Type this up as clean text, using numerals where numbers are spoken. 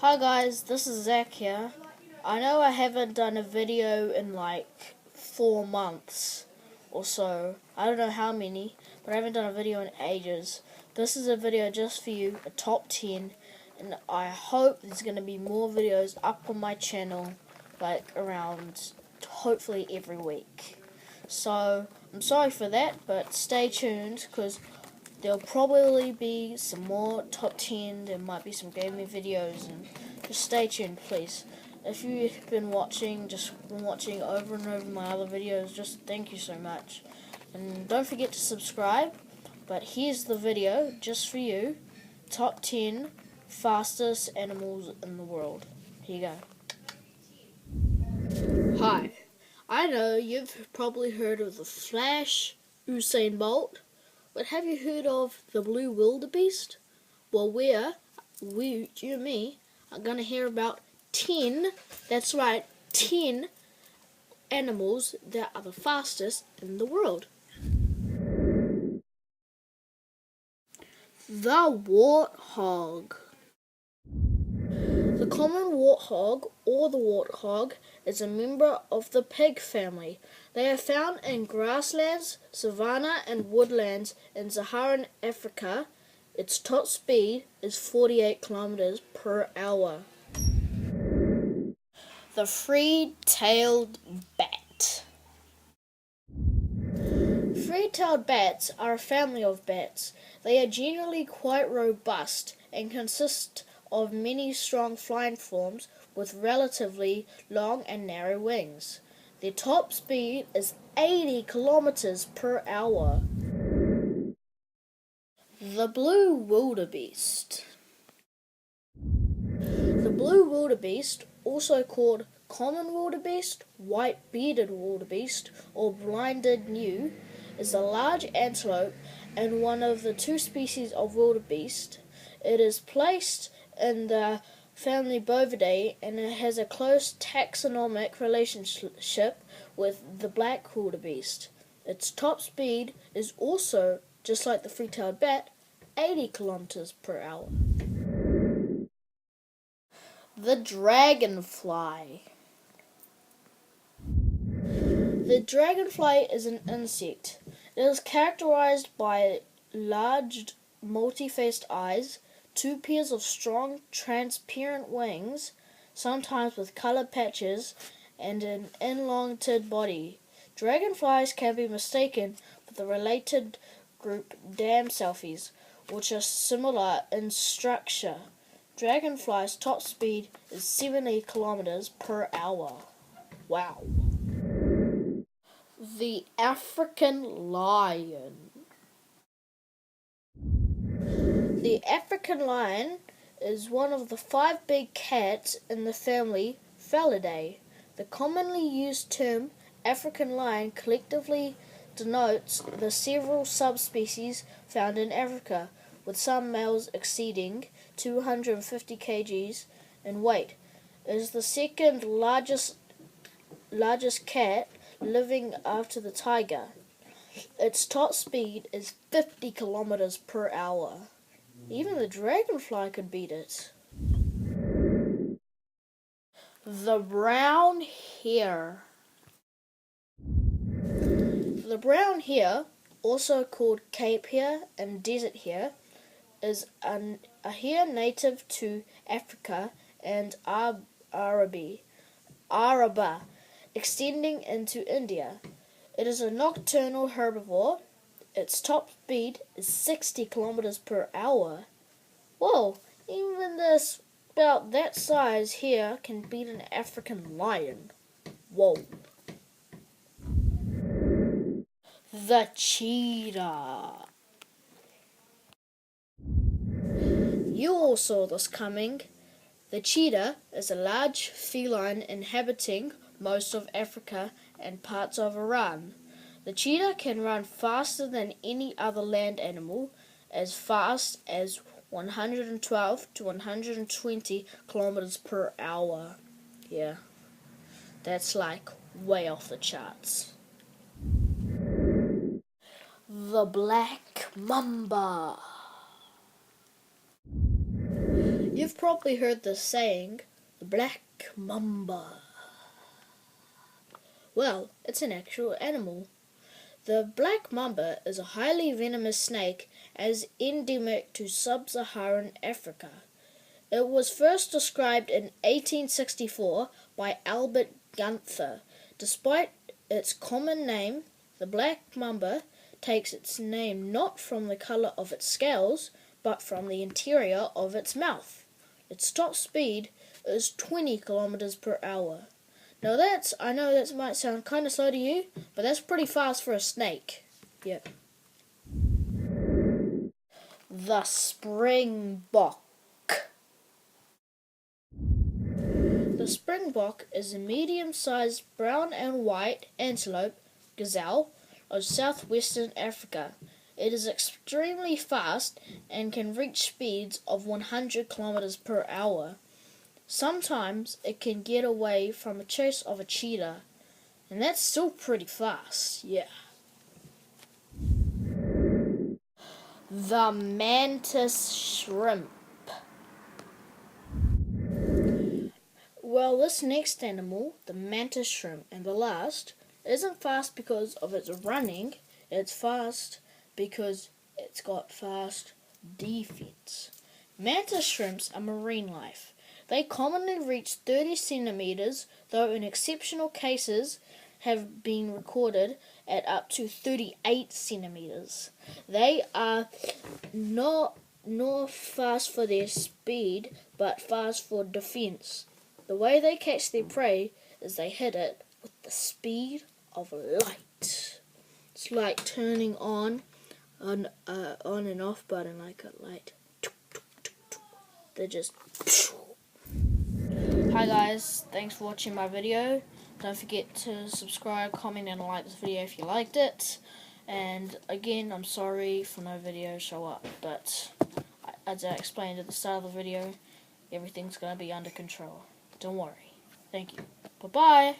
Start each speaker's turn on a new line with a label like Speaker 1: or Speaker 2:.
Speaker 1: Hi guys, this is Zach here. I know I haven't done a video in like 4 months or so. I don't know how many, but I haven't done a video in ages. This is a video just for you, a top 10, and I hope there's going to be more videos up on my channel, like around hopefully every week. So, I'm sorry for that, but stay tuned because there'll probably be some more top 10, there might be some gaming videos, and just stay tuned please. If you've been watching, over and over my other videos, just thank you so much. And don't forget to subscribe, but here's the video just for you, top 10 fastest animals in the world. Here you go. Hi, I know you've probably heard of the Flash, Usain Bolt, but have you heard of the blue wildebeest? Well, you and me, are going to hear about 10, that's right, 10 animals that are the fastest in the world. The warthog. The common warthog, or the warthog, is a member of the pig family. They are found in grasslands, savanna and woodlands in Saharan Africa. Its top speed is 48 kilometers per hour. The three-tailed bat. Three-tailed bats are a family of bats. They are generally quite robust and consist of many strong flying forms with relatively long and narrow wings. Their top speed is 80 kilometers per hour. The blue wildebeest. The blue wildebeest, also called common wildebeest, white-bearded wildebeest, or blinded gnu, is a large antelope and one of the two species of wildebeest. It is placed in the family Bovidae and it has a close taxonomic relationship with the black wildebeest. Its top speed is also, just like the three-tailed bat, 80 kilometers per hour. The dragonfly. The dragonfly is an insect. It is characterized by large, multi-faced eyes, two pairs of strong, transparent wings, sometimes with colored patches, and an elongated body. Dragonflies can be mistaken for the related group damselflies, which are similar in structure. Dragonfly's top speed is 70 kilometers per hour. Wow. The African lion. The African lion is one of the 5 big cats in the family Felidae. The commonly used term African lion collectively denotes the several subspecies found in Africa, with some males exceeding 250 kg in weight. It is the second largest cat living after the tiger. Its top speed is 50 kilometers per hour. Even the dragonfly could beat it. The brown hare. The brown hare, also called Cape hare and desert hare, is a hare native to Africa and Arabia, extending into India. It is a nocturnal herbivore. Its top speed is 60 kilometers per hour. Whoa, even this about that size here can beat an African lion. Whoa. The cheetah. You all saw this coming. The cheetah is a large feline inhabiting most of Africa and parts of Iran. The cheetah can run faster than any other land animal, as fast as 112 to 120 kilometers per hour. Yeah, that's like way off the charts. The black mamba. You've probably heard the saying, the black mamba. Well, it's an actual animal. The black mamba is a highly venomous snake as endemic to sub-Saharan Africa. It was first described in 1864 by Albert Gunther. Despite its common name, the black mamba takes its name not from the color of its scales, but from the interior of its mouth. Its top speed is 20 kilometers per hour. Now I know that might sound kind of slow to you, but that's pretty fast for a snake. Yep. The springbok. The springbok is a medium-sized brown and white antelope, gazelle, of southwestern Africa. It is extremely fast and can reach speeds of 100 kilometers per hour. Sometimes it can get away from a chase of a cheetah, and that's still pretty fast, yeah. The mantis shrimp. Well, this next animal, the mantis shrimp, and the last, isn't fast because of its running, it's fast because it's got fast defense. Mantis shrimps are marine life. They commonly reach 30 centimeters, though in exceptional cases have been recorded at up to 38 centimeters. They are not fast for their speed, but fast for defense. The way they catch their prey is they hit it with the speed of light. It's like turning on and off button like a light. They just... Hi guys, thanks for watching my video. Don't forget to subscribe, comment and like this video if you liked it. And again, I'm sorry for no video show up, but as I explained at the start of the video, everything's going to be under control. Don't worry. Thank you. Bye-bye.